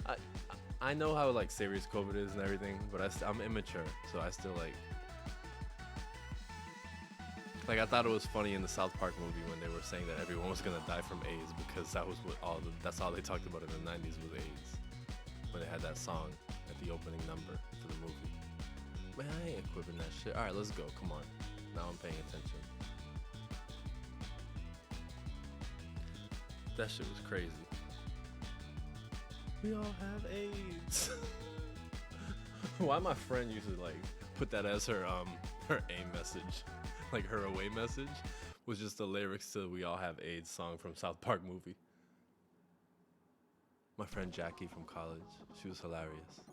I I know how like serious COVID is and everything, but I'm immature, so I still like I thought it was funny in the South Park movie when they were saying that everyone was gonna die from AIDS because that was that's all they talked about in the 90's was AIDS. When they had that song at the opening number for the movie. Man, I ain't equipping that shit. All right, let's go. Come on. Now I'm paying attention. That shit was crazy. We all have AIDS. Why my friend used to like put that as her aim message, like her away message, was just the lyrics to "We All Have AIDS" song from South Park movie. My friend Jackie from college, she was hilarious.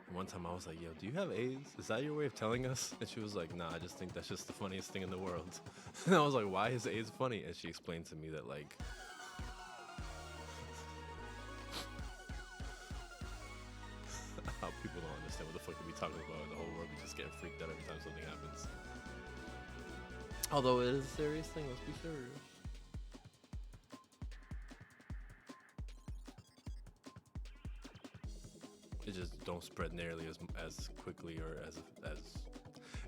And one time I was like, "Yo, do you have AIDS? Is that your way of telling us?" And she was like, "Nah, I just think that's just the funniest thing in the world." And I was like, "Why is AIDS funny?" And she explained to me that like. How people don't understand what the fuck we talking about in the whole world. We just get freaked out every time something happens. Although it is a serious thing, let's be serious. It just don't spread nearly as quickly or as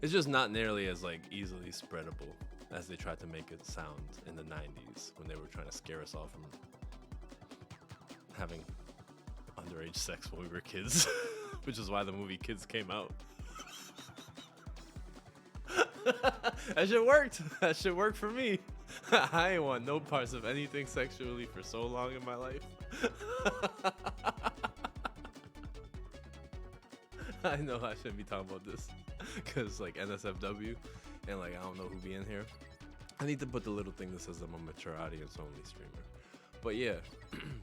it's just not nearly as like easily spreadable as they tried to make it sound in the 90's when they were trying to scare us all from having underage sex when we were kids. Which is why the movie Kids came out. That shit worked. That shit worked for me. I ain't want no parts of anything sexually for so long in my life. I know I shouldn't be talking about this because like NSFW and like I don't know who be in here. I need to put the little thing that says I'm a mature audience only streamer. But yeah,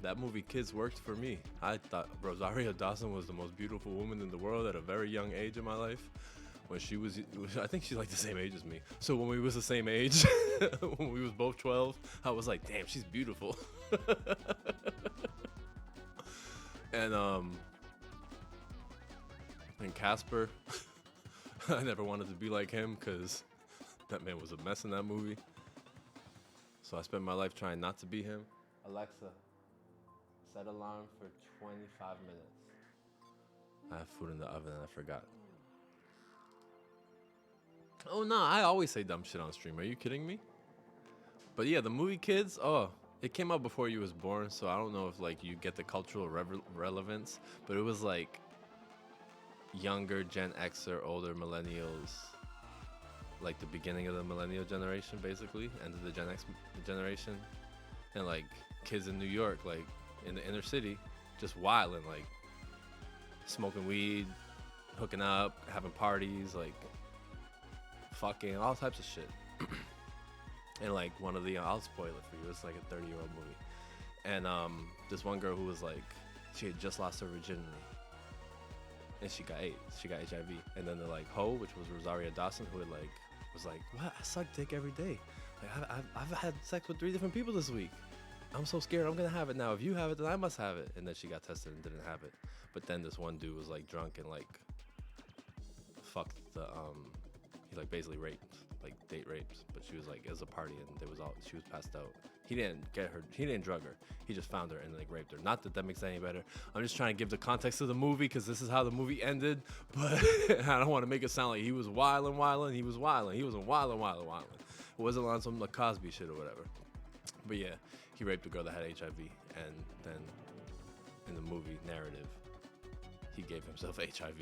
that movie Kids worked for me. I thought Rosario Dawson was the most beautiful woman in the world at a very young age in my life. When she was, I think she's like the same age as me. So when we was the same age, when we was both 12, I was like, damn, she's beautiful. And Casper, I never wanted to be like him because that man was a mess in that movie. So I spent my life trying not to be him. Alexa, set alarm for 25 minutes. I have food in the oven and I forgot. Oh no, I always say dumb shit on stream. Are you kidding me? But yeah, the movie Kids, it came out before you was born, so I don't know if like you get the cultural relevance, but it was like younger Gen Xer, older millennials, like the beginning of the millennial generation, basically, end of the Gen X generation, and like kids in New York, like in the inner city, just wilding, like smoking weed, hooking up, having parties, like fucking all types of shit. And like one of the, I'll spoil it for you, it's like a 30-year-old movie. And this one girl who was like, she had just lost her virginity. And she got AIDS, she got HIV. And then the like hoe, which was Rosario Dawson, who had like, was like, what, I suck dick every day. Like I've had sex with 3 different people this week. I'm so scared I'm gonna have it now. If you have it, then I must have it. And then she got tested and didn't have it. But then this one dude was like drunk and like fucked the he like basically raped, like date rapes. But she was like, it was a party and she was passed out. He didn't drug her. He just found her and like raped her. Not that makes it any better. I'm just trying to give the context of the movie because this is how the movie ended. But I don't want to make it sound like he was wildin'. He wasn't wildin'. It wasn't on some like Cosby shit or whatever. But yeah, he raped a girl that had HIV, and then in the movie narrative, he gave himself HIV.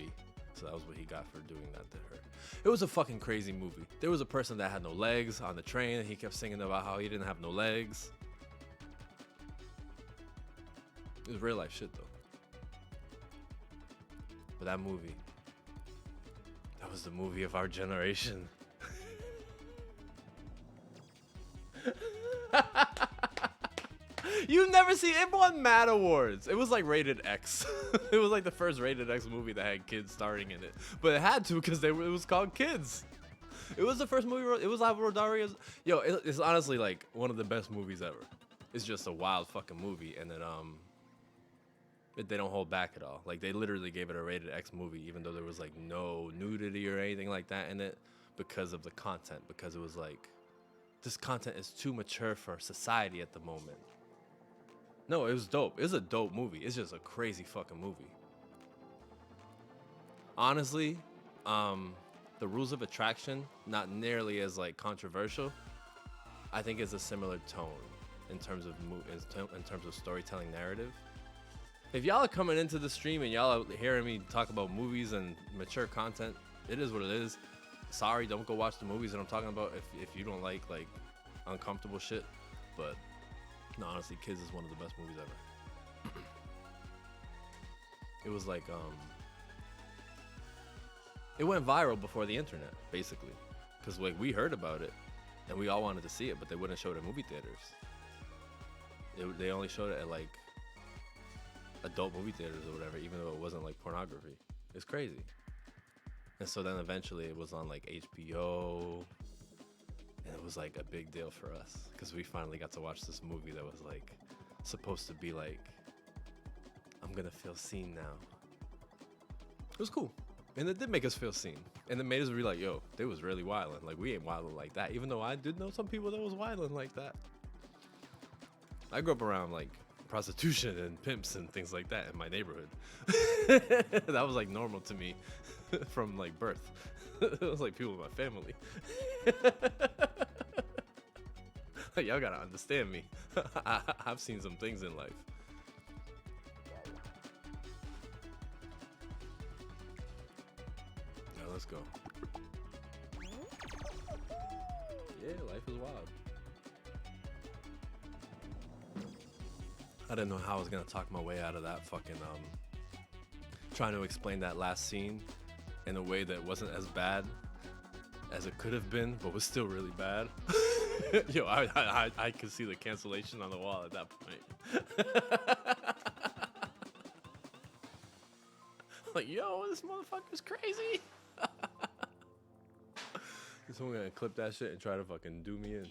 So that was what he got for doing that to her. It was a fucking crazy movie. There was a person that had no legs on the train, and he kept singing about how he didn't have no legs. It was real life shit though. But that movie, that was the movie of our generation. You've never seen it. Won Mad Awards. It was like rated X. It was like the first rated X movie that had kids starring in it, but it had to because it was called Kids. It was the first movie. It was like Rodaria's. Yo, it's honestly like one of the best movies ever. It's just a wild fucking movie, and then they don't hold back at all. Like they literally gave it a rated X movie, even though there was like no nudity or anything like that in it, because of the content. Because it was like, this content is too mature for society at the moment. No, it was dope. It was a dope movie. It's just a crazy fucking movie. Honestly, the rules of attraction, not nearly as like controversial. I think it's a similar tone in terms of in terms of storytelling narrative. If y'all are coming into the stream and y'all are hearing me talk about movies and mature content, it is what it is. Sorry, don't go watch the movies that I'm talking about if you don't like uncomfortable shit. But no, honestly, Kids is one of the best movies ever. It was like it went viral before the internet, basically, because like we heard about it and we all wanted to see it, but they wouldn't show it at movie theaters. They only showed it at like adult movie theaters or whatever, even though it wasn't like pornography. It's crazy. And so then eventually it was on like HBO, and it was like a big deal for us because we finally got to watch this movie that was like supposed to be like, I'm gonna feel seen now. It was cool. And it did make us feel seen. And it made us be like, yo, they was really wildin'. Like, we ain't wildin' like that. Even though I did know some people that was wildin' like that. I grew up around, like, prostitution and pimps and things like that in my neighborhood. That was, like, normal to me from, like, birth. It was, like, people in my family. Like, y'all gotta understand me. I've seen some things in life. Let's go. Yeah, life is wild. I didn't know how I was gonna talk my way out of that fucking trying to explain that last scene in a way that wasn't as bad as it could have been, but was still really bad. Yo, I could see the cancellation on the wall at that point. Like, yo, this motherfucker's crazy. Someone gonna clip that shit and try to fucking do me in.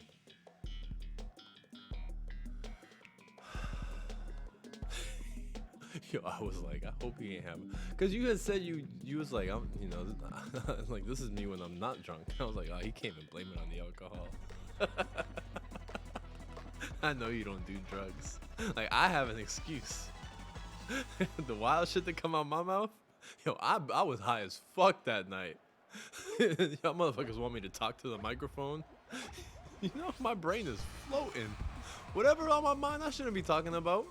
Yo, I was like, I hope he ain't having, cause you had said you was like, I'm, you know, like this is me when I'm not drunk. I was like, oh, he can't even blame it on the alcohol. I know you don't do drugs. Like, I have an excuse. The wild shit that come out my mouth. Yo, I was high as fuck that night. Y'all motherfuckers want me to talk to the microphone? You know, my brain is floating. Whatever on my mind I shouldn't be talking about.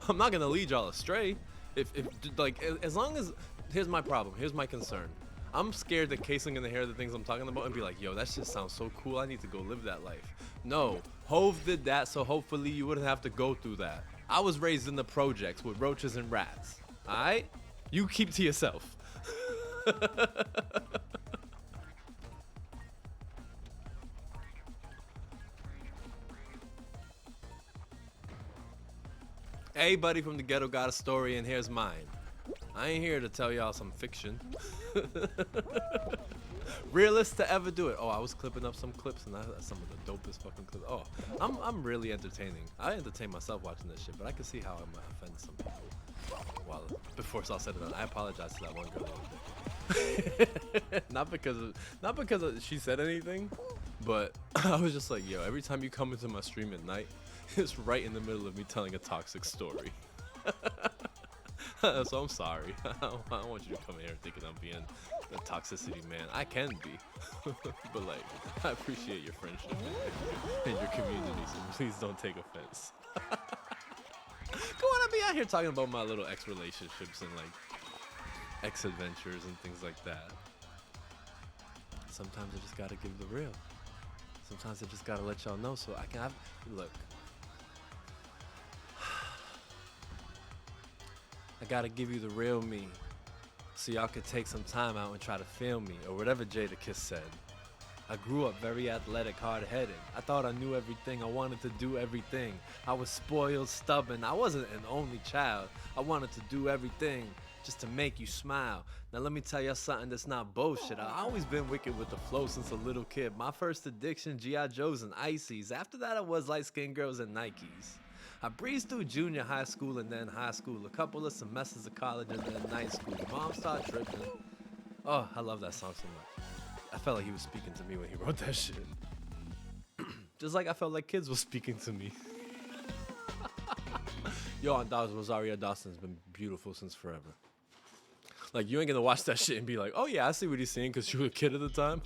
I'm not gonna lead y'all astray. If like, as long as, here's my problem, here's my concern. I'm scared that Casey's gonna hear the things I'm talking about and be like, yo, that shit sounds so cool, I need to go live that life. No, Hove did that, so hopefully you wouldn't have to go through that. I was raised in the projects with roaches and rats. Alright? You keep to yourself. Everybody from the ghetto got a story, and here's mine. I ain't here to tell y'all some fiction. Realist to ever do it. Oh, I was clipping up some clips, and that's some of the dopest fucking clips. Oh, I'm really entertaining. I entertain myself watching this shit, but I can see how I might offend some people. Well, before it's all said and done, I apologize to that one girl. not because she said anything, but I was just like, yo, every time you come into my stream at night, it's right in the middle of me telling a toxic story. So I'm sorry. I don't want you to come in here thinking I'm being a toxicity man. I can be, but like, I appreciate your friendship and your community, so please don't take offense. Go on, I be out here talking about my little ex relationships and like ex adventures and things like that. Sometimes I just gotta give the real. Sometimes I just gotta let y'all know so I can have, look. I gotta give you the real me, so y'all could take some time out and try to feel me, or whatever Jada Kiss said. I grew up very athletic, hard-headed. I thought I knew everything, I wanted to do everything. I was spoiled, stubborn, I wasn't an only child. I wanted to do everything just to make you smile. Now let me tell y'all something that's not bullshit. I always been wicked with the flow since a little kid. My first addiction, G.I. Joes and Ices. After that, I was light-skinned girls and Nikes. I breezed through junior high school and then high school, a couple of semesters of college and then night school. Mom started tripping. Oh, I love that song so much. I felt like he was speaking to me when he wrote that shit. Just like I felt like kids were speaking to me. Yo, on Dawes, Rosario Dawson's been beautiful since forever. Like, you ain't gonna watch that shit and be like, oh yeah, I see what he's saying because you were a kid at the time.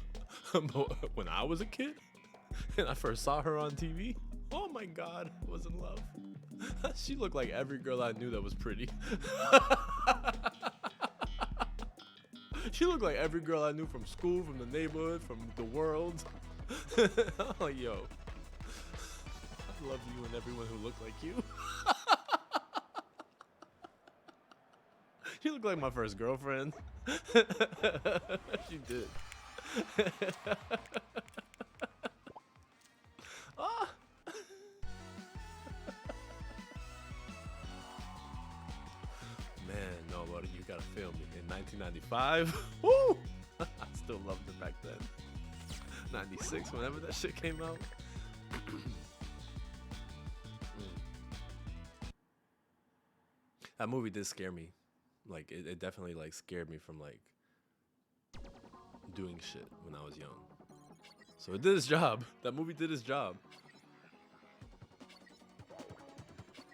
But when I was a kid and I first saw her on TV, oh my God, I was in love. She looked like every girl I knew that was pretty. She looked like every girl I knew from school, from the neighborhood, from the world. I'm like, yo, I love you and everyone who looked like you. She looked like my first girlfriend. She did. Ah. Man, no, buddy, you gotta feel me. In 1995, woo! I still loved it back then. 96, whenever that shit came out. That movie did scare me. Like, it definitely, like, scared me from, like, doing shit when I was young. So it did its job. That movie did its job.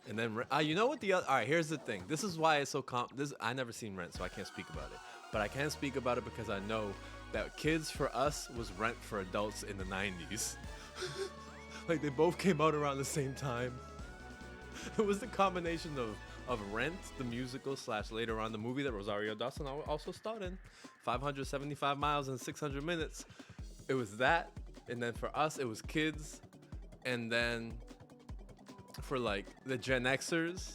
And then, you know what the other... All right, here's the thing. This is why it's so... I never seen Rent, so I can't speak about it. But I can speak about it because I know that Kids for us was Rent for adults in the 90s. Like, they both came out around the same time. It was the combination of Rent, the musical / later on the movie that Rosario Dawson also starred in, 575 miles and 600 minutes. It was that, and then for us it was Kids, and then for like the Gen Xers,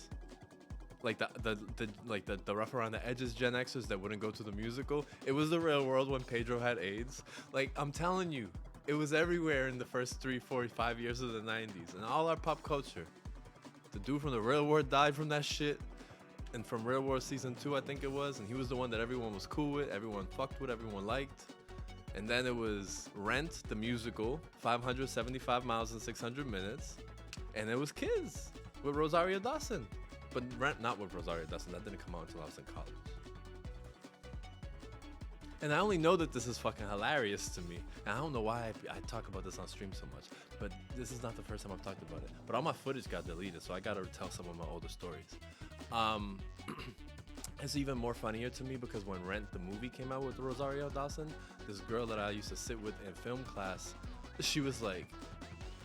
like the rough around the edges Gen Xers that wouldn't go to the musical, it was The Real World when Pedro had AIDS. Like, I'm telling you, it was everywhere in the first 3, 4, 5 years of the 90s, and all our pop culture. The dude from The Real World died from that shit. And from Real World Season 2, I think it was. And he was the one that everyone was cool with, everyone fucked with, everyone liked. And then it was Rent, the musical, 575 miles and 600 minutes. And it was Kids with Rosario Dawson. But Rent, not with Rosario Dawson. That didn't come out until I was in college. And I only know that this is fucking hilarious to me. And I don't know why I talk about this on stream so much. But this is not the first time I've talked about it. But all my footage got deleted, so I gotta tell some of my older stories. It's even more funnier to me because when Rent, the movie, came out with Rosario Dawson, this girl that I used to sit with in film class, she was like,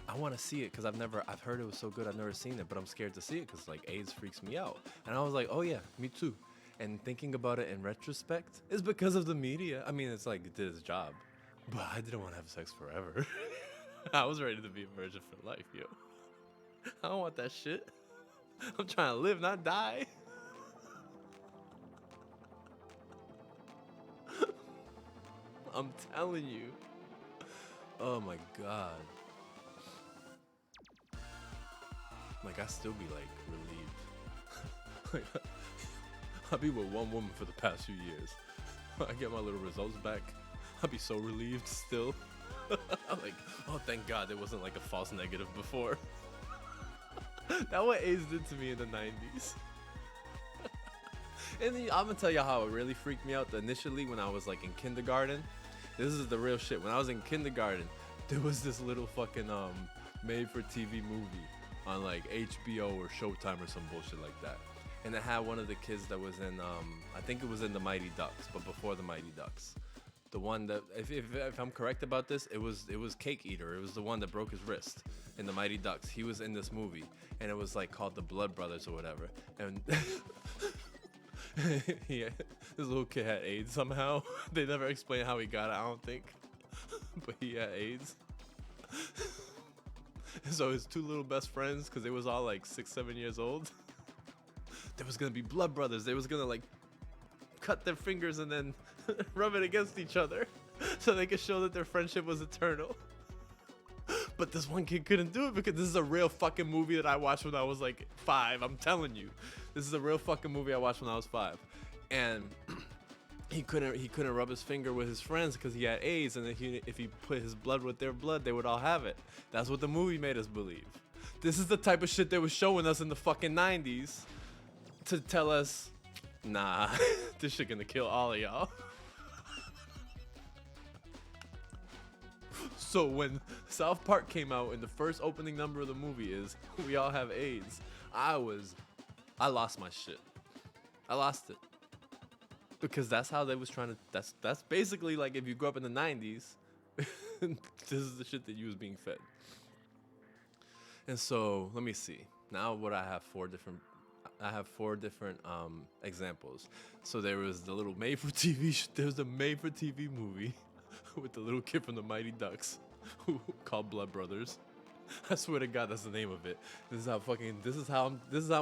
I want to see it because I've heard it was so good, I've never seen it, but I'm scared to see it because like AIDS freaks me out. And I was like, oh yeah, me too. And thinking about it in retrospect, it's because of the media. I mean, it's like it did its job, but I didn't want to have sex forever. I was ready to be a virgin for life, yo. I don't want that shit. I'm trying to live, not die. I'm telling you. Oh my God. Like, I still be like relieved. Like, I'll be with one woman for the past few years. I get my little results back. I'll be so relieved still. I'm like, oh, thank God it wasn't like a false negative before. That's what AIDS did to me in the 90s. And then, I'm gonna tell you how it really freaked me out initially when I was like in kindergarten. This is the real shit. When I was in kindergarten, there was this little fucking made-for-TV movie on like HBO or Showtime or some bullshit like that. And it had one of the kids that was in, I think it was in the Mighty Ducks, but before the Mighty Ducks. The one that, if I'm correct about this, it was Cake Eater. It was the one that broke his wrist in the Mighty Ducks. He was in this movie, and it was like called the Blood Brothers or whatever. And yeah, this little kid had AIDS somehow. They never explained how he got it, I don't think. But he had AIDS. So his two little best friends, because they was all like 6, 7 years old, there was gonna be blood brothers. They was gonna like cut their fingers and then rub it against each other so they could show that their friendship was eternal. But this one kid couldn't do it because this is a real fucking movie that I watched when I was like 5. I'm telling you, this is a real fucking movie I watched when I was 5, and he couldn't rub his finger with his friends because he had AIDS, and if he put his blood with their blood, they would all have it. That's what the movie made us believe. This is the type of shit they was showing us in the fucking 90s to tell us, nah, this shit gonna kill all of y'all. So when South Park came out and the first opening number of the movie is "We all have AIDS," I was I lost my shit. I lost it because that's how they was trying to. That's basically like if you grew up in the '90s, this is the shit that you was being fed. And so let me see. Now what I have four different. I have four different examples. So there was the little made for TV. There was a made for TV movie with the little kid from the Mighty Ducks, who called Blood Brothers. I swear to God, that's the name of it. This is how fucking. This is how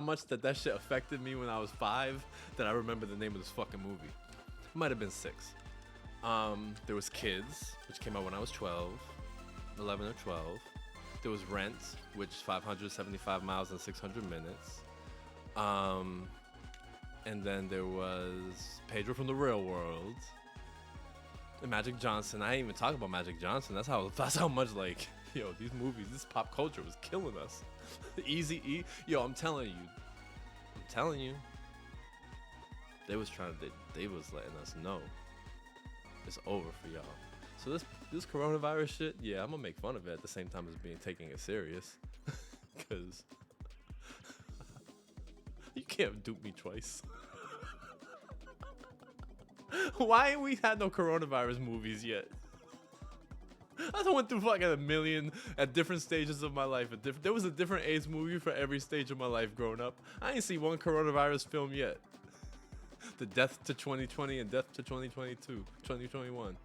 much that shit affected me when I was 5. That I remember the name of this fucking movie. It might have been 6. There was Kids, which came out when I was 12, 11 or 12. There was Rent, which 575 miles in 600 minutes. And then there was Pedro from the Real World. And Magic Johnson. I ain't even talk about Magic Johnson. That's how much like. Yo, these movies, this pop culture was killing us. Easy E. Yo, I'm telling you. They was they was letting us know it's over for y'all. So this coronavirus shit, yeah, I'm gonna make fun of it at the same time as taking it serious. Cause you can't dupe me twice. Why ain't we had no coronavirus movies yet? I went through fucking a million at different stages of my life. There was a different AIDS movie for every stage of my life growing up. I ain't seen one coronavirus film yet. The Death to 2020 and Death to 2022, 2021.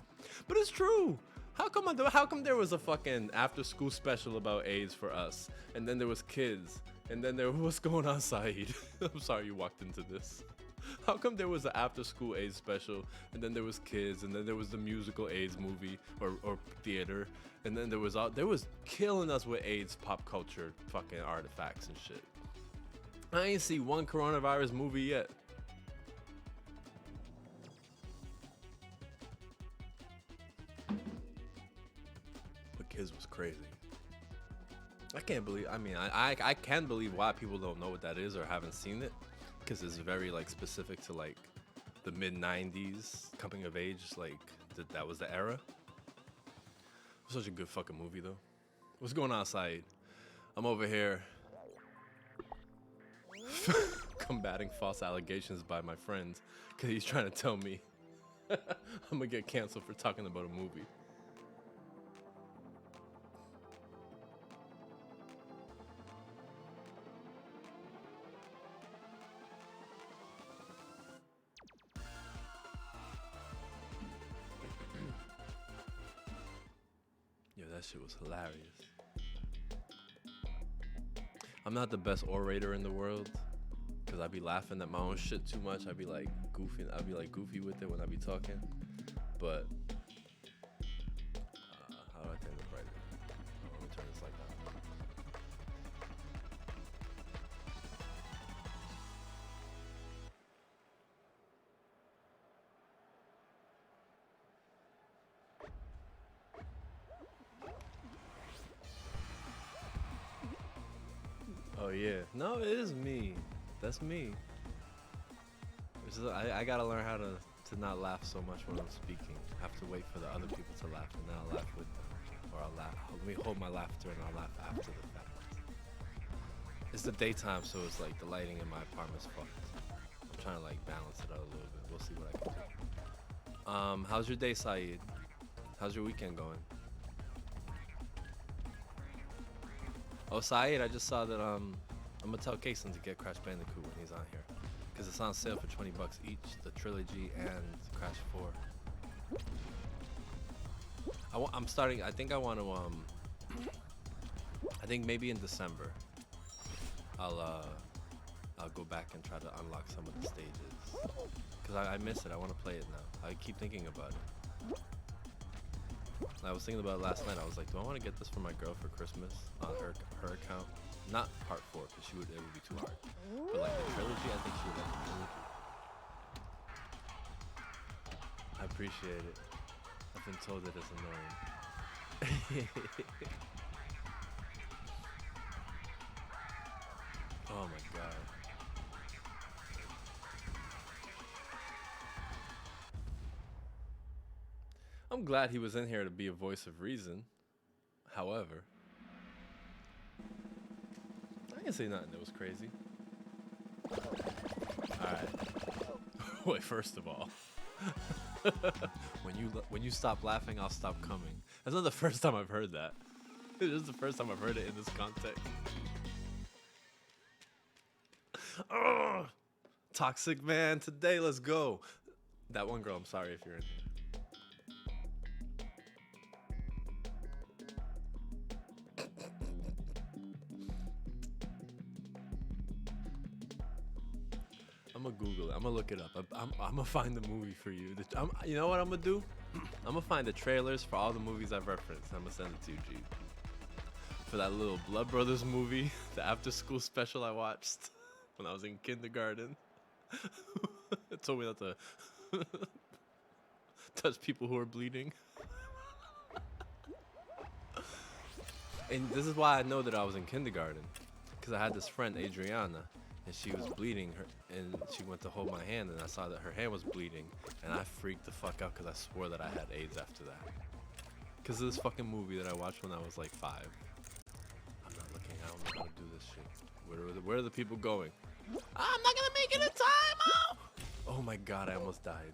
But it's true. How come there was a fucking after school special about AIDS for us? And then there was Kids. And then there was What's Going On, Saeed? I'm sorry you walked into this. How come there was an after-school AIDS special, and then there was Kids, and then there was the musical AIDS movie or theater, and then there was killing us with AIDS pop culture fucking artifacts and shit. I ain't see one coronavirus movie yet. But Kids was crazy. I can't believe. I mean, I can believe why people don't know what that is or haven't seen it. Because it's very like specific to like the mid 90s coming of age, like that was the era. It was such a good fucking movie though. What's going on, Saeed? I'm over here combating false allegations by my friends because he's trying to tell me I'm gonna get canceled for talking about a movie. That shit was hilarious. I'm not the best orator in the world because I be laughing at my own shit too much. I be like goofy with it when I be talking. But how do I turn this brighter? Oh, let me turn this like that. Oh yeah, no, it is me. That's me. I gotta learn how to not laugh so much when I'm speaking. I have to wait for the other people to laugh, and then I'll laugh with them, or I'll laugh. Let me hold my laughter, and I'll laugh after the fact. It's the daytime, so it's like the lighting in my apartment's fucked. I'm trying to like balance it out a little bit. We'll see what I can do. How's your day, Saeed? How's your weekend going? Oh, Saeed, I just saw that I'm gonna tell Kason to get Crash Bandicoot when he's on here, because it's on sale for $20 each, the trilogy and Crash 4. I'm starting. I think I want to. I think maybe in December, I'll go back and try to unlock some of the stages, because I miss it. I want to play it now. I keep thinking about it. I was thinking about it last night. I was like, do I want to get this for my girl for Christmas on her account? Not part 4, because it would be too hard. But like the trilogy, I think she would like the trilogy. I appreciate it. I've been told that it's annoying. Oh my god. I'm glad he was in here to be a voice of reason. However, I didn't say nothing that was crazy. Alright. Wait, first of all. when you stop laughing, I'll stop coming. That's not the first time I've heard that. This is the first time I've heard it in this context. Ugh! Toxic man, today let's go. That one girl, I'm sorry if you're in here. I'm gonna Google it. I'm gonna look it up. I'm gonna find the movie for you. You know what I'm gonna do? I'm gonna find the trailers for all the movies I've referenced. I'm gonna send it to you, G. For that little Blood Brothers movie, the after school special I watched when I was in kindergarten. It told me not to touch people who are bleeding. And this is why I know that I was in kindergarten. Because I had this friend, Adriana, and she was bleeding, and she went to hold my hand, and I saw that her hand was bleeding, and I freaked the fuck out because I swore that I had AIDS after that. Because of this fucking movie that I watched when I was like 5. I'm not looking, I don't know how to do this shit. Where are the people going? I'm not gonna make it in time! Oh my god, I almost died.